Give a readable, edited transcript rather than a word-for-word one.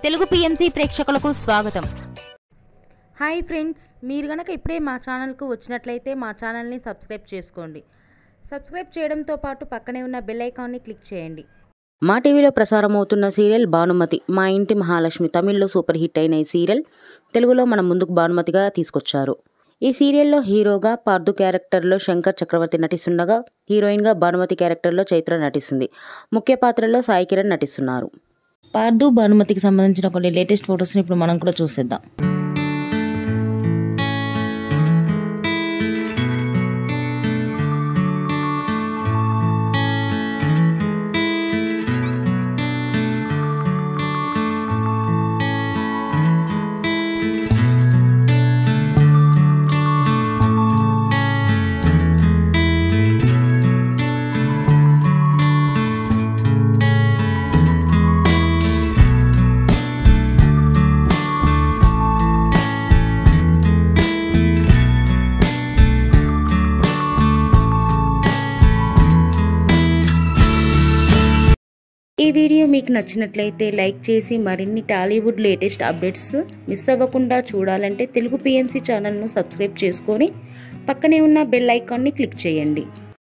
Telugu PMC ప్రేక్షకులకు స్వాగతం. Hi friends, మీరు గనక ఇప్పుడే మా ఛానల్కు వచ్చినట్లయితే మా ఛానల్ని సబ్స్క్రైబ్ చేసుకోండి. సబ్స్క్రైబ్ చేయడంతో పాటు పక్కనే ఉన్న బెల్ ఐకాన్ని క్లిక్ చేయండి. మా టీవీలో ప్రసారం అవుతున్న సీరియల్ భానుమతి, మా ఇంటి మహాలక్ష్మి. తమిళ్లో సూపర్ హిట్ అయిన ఈ సీరియల్ తెలుగులో మన ముందుకు భానుమతిగా తీసుకొచ్చారు. ఈ సీరియల్లో హీరోగా పార్థు క్యారెక్టర్లో శంకర్ చక్రవర్తి నటిస్తుండగా, హీరోయిన్గా భానుమతి క్యారెక్టర్లో చైత్ర నటిస్తుంది. ముఖ్య పాత్రలో సాయి కిరణ్ నటిస్తున్నారు. పార్థు భానుమతికి సంబంధించిన కొన్ని లేటెస్ట్ ఫొటోస్ని ఇప్పుడు మనం కూడా చూసేద్దాం. ఈ వీడియో మీకు నచ్చినట్లయితే లైక్ చేసి మరిన్ని టాలీవుడ్ లేటెస్ట్ అప్డేట్స్ మిస్ అవ్వకుండా చూడాలంటే తెలుగు పిఎంసి ఛానల్ను సబ్స్క్రైబ్ చేసుకొని పక్కనే ఉన్న బెల్ ఐకాన్ని క్లిక్ చేయండి.